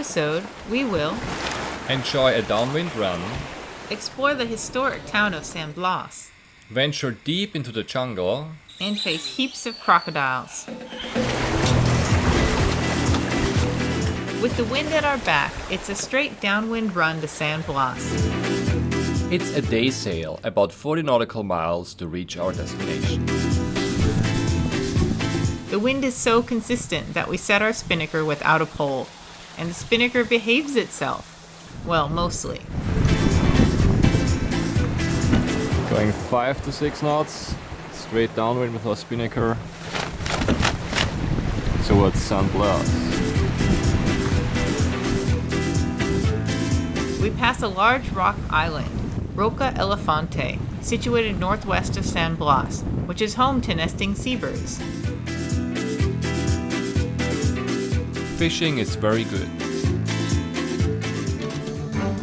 episode, we will enjoy a downwind run, explore the historic town of San Blas, venture deep into the jungle, and face heaps of crocodiles. With the wind at our back, it's a straight downwind run to San Blas. It's a day sail, about 40 nautical miles to reach our destination. The wind is so consistent that we set our spinnaker without a pole, and the spinnaker behaves itself. Well, mostly. Going 5 to 6 knots, straight downwind with our spinnaker towards San Blas. We pass a large rock island, Roca Elefante, situated northwest of San Blas, which is home to nesting seabirds. Fishing is very good.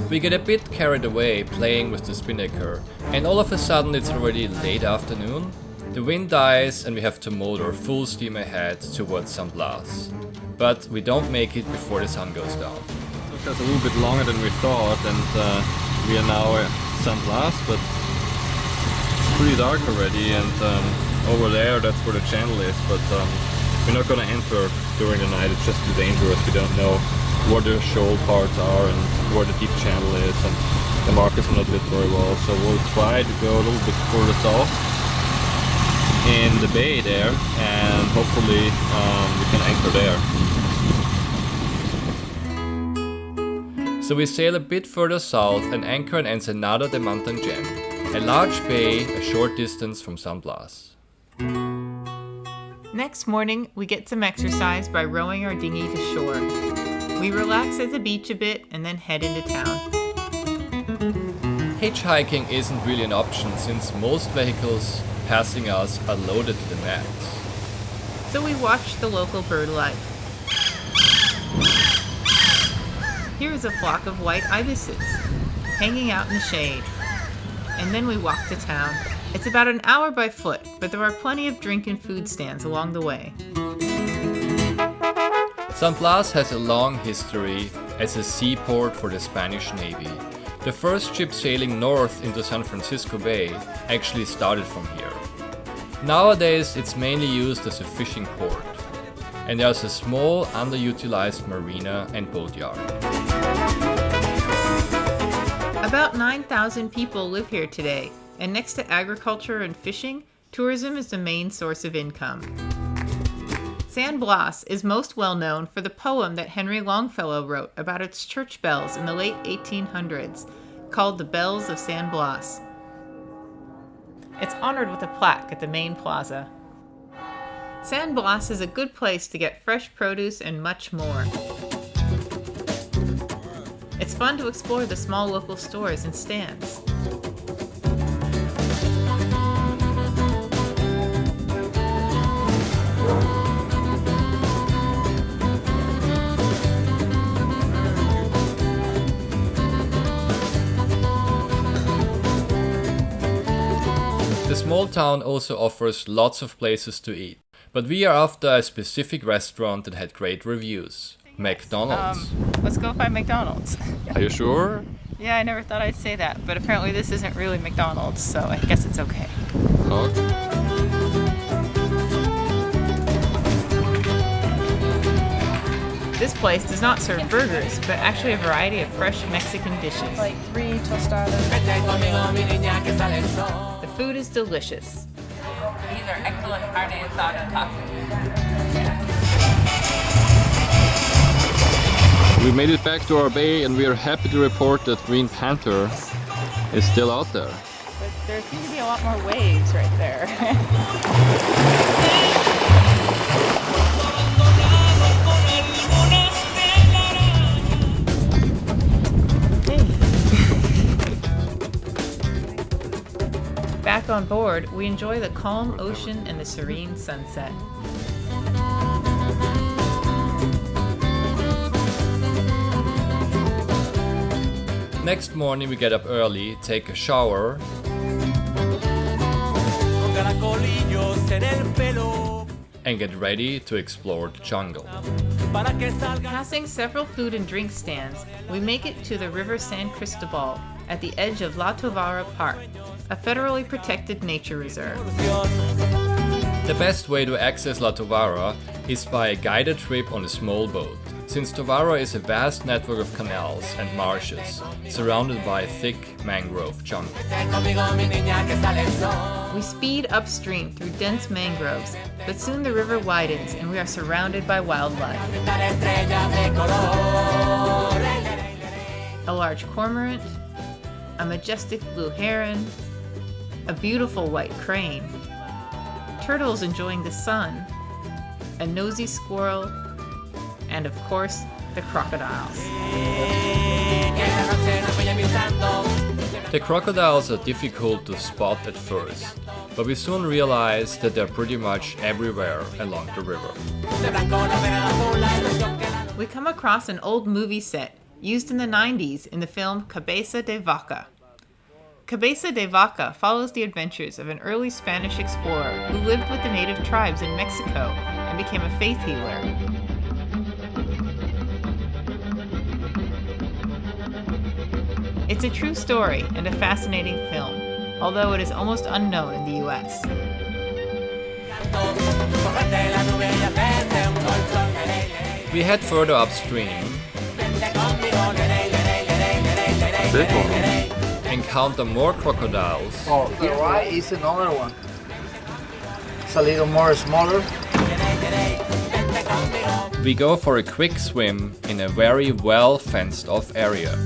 We get a bit carried away playing with the spinnaker, and all of a sudden it's already late afternoon. The wind dies and we have to motor full steam ahead towards San Blas. But we don't make it before the sun goes down. It took us a little bit longer than we thought, and we are now at San Blas, but it's pretty dark already, and over there that's where the channel is, but we're not going to enter during the night. It's just too dangerous. We don't know where the shoal parts are and where the deep channel is, and the markers are not lit very well, so we'll try to go a little bit further south in the bay there, and hopefully we can anchor there. So we sail a bit further south and anchor in Ensenada de Mantanjem, a large bay a short distance from San Blas. Next morning, we get some exercise by rowing our dinghy to shore. We relax at the beach a bit and then head into town. Hitchhiking isn't really an option since most vehicles passing us are loaded to the max. So we watch the local bird life. Here is a flock of white ibises, hanging out in the shade. And then we walk to town. It's about an hour by foot, but there are plenty of drink and food stands along the way. San Blas has a long history as a seaport for the Spanish Navy. The first ship sailing north into San Francisco Bay actually started from here. Nowadays it's mainly used as a fishing port, and there's a small underutilized marina and boatyard. About 9,000 people live here today, and next to agriculture and fishing, tourism is the main source of income. San Blas is most well known for the poem that Henry Longfellow wrote about its church bells in the late 1800s, called The Bells of San Blas. It's honored with a plaque at the main plaza. San Blas is a good place to get fresh produce and much more. It's fun to explore the small local stores and stands. The small town also offers lots of places to eat, but we are after a specific restaurant that had great reviews. McDonald's. Let's go find McDonald's. Are you sure? Yeah, I never thought I'd say that, but apparently this isn't really McDonald's, so I guess it's okay. Okay. This place does not serve burgers, but actually a variety of fresh Mexican dishes. Like 3 tostadas. The food is delicious. These are excellent carne asada tacos. We made it back to our bay, and we are happy to report that green panther is still out there. But there seem to be a lot more waves right there. Back on board, we enjoy the calm ocean and the serene sunset. Next morning we get up early, take a shower, and get ready to explore the jungle. Passing several food and drink stands, we make it to the river San Cristobal at the edge of La Tovara Park, a federally protected nature reserve. The best way to access La Tovara is by a guided trip on a small boat, since Tovara is a vast network of canals and marshes, surrounded by thick mangrove jungle. We speed upstream through dense mangroves, but soon the river widens and we are surrounded by wildlife. A large cormorant, a majestic blue heron, a beautiful white crane, turtles enjoying the sun, a nosy squirrel, and of course, the crocodiles. The crocodiles are difficult to spot at first, but we soon realize that they're pretty much everywhere along the river. We come across an old movie set used in the 90s in the film Cabeza de Vaca. Cabeza de Vaca follows the adventures of an early Spanish explorer who lived with the native tribes in Mexico and became a faith healer. It's a true story and a fascinating film, although it is almost unknown in the US. We head further upstream, encounter more crocodiles, Oh, the right is another one. It's a little more smaller. we go for a quick swim in a very well fenced off area,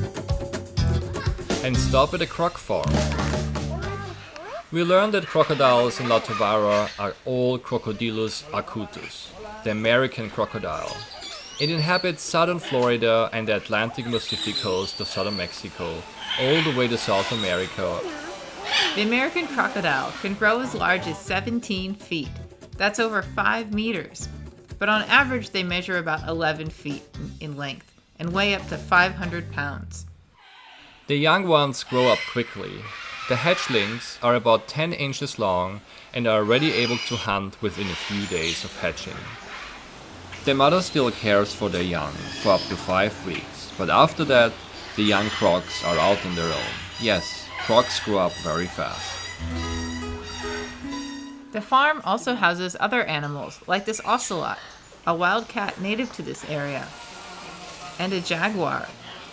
and stop at a croc farm. We learn that crocodiles in La Tovara are all Crocodilus acutus, the American crocodile. It inhabits southern Florida and the Atlantic Pacific coast of southern Mexico, all the way to South America. The American crocodile can grow as large as 17 feet. That's over 5 meters. But on average, they measure about 11 feet in length and weigh up to 500 pounds. The young ones grow up quickly. The hatchlings are about 10 inches long and are already able to hunt within a few days of hatching. The mother still cares for their young for up to 5 weeks, but after that, the young crocs are out on their own. Yes, crocs grow up very fast. The farm also houses other animals, like this ocelot, a wild cat native to this area, and a jaguar,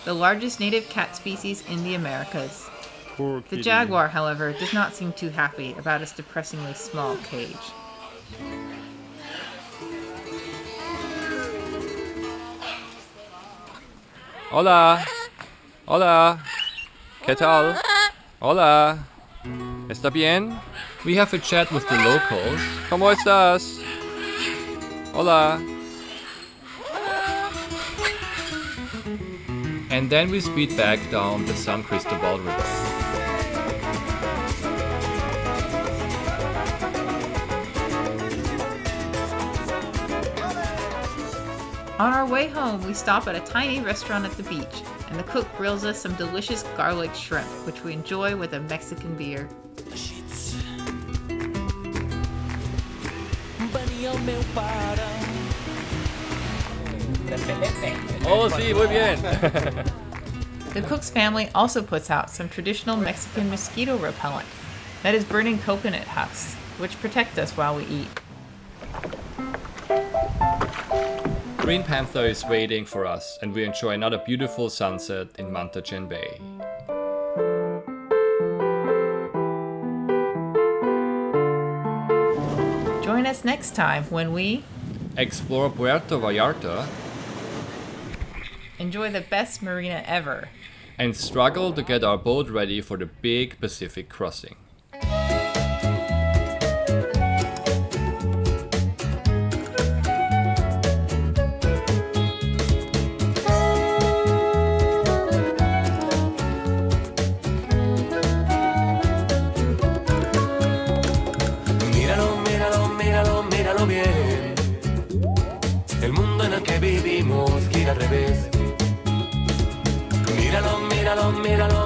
the largest native cat species in the Americas. The jaguar, however, does not seem too happy about its depressingly small cage. Hola. Hola. ¿Qué tal? Hola. ¿Está bien? We have a chat with the locals. ¿Cómo estás? Hola. And then we speed back down the San Cristobal River. On our way home, we stop at a tiny restaurant at the beach, and the cook grills us some delicious garlic shrimp, which we enjoy with a Mexican beer. Oh, sí, muy bien. The cook's family also puts out some traditional Mexican mosquito repellent, that is burning coconut husks, which protect us while we eat. Green Panther is waiting for us, and we enjoy another beautiful sunset in Mantachen Bay. Join us next time when we Explore Puerto Vallarta enjoy the best marina ever. and struggle to get our boat ready for the big Pacific crossing. Míralo, míralo, míralo, míralo bien. El mundo en el que vivimos gira al revés. Míralo, míralo, míralo,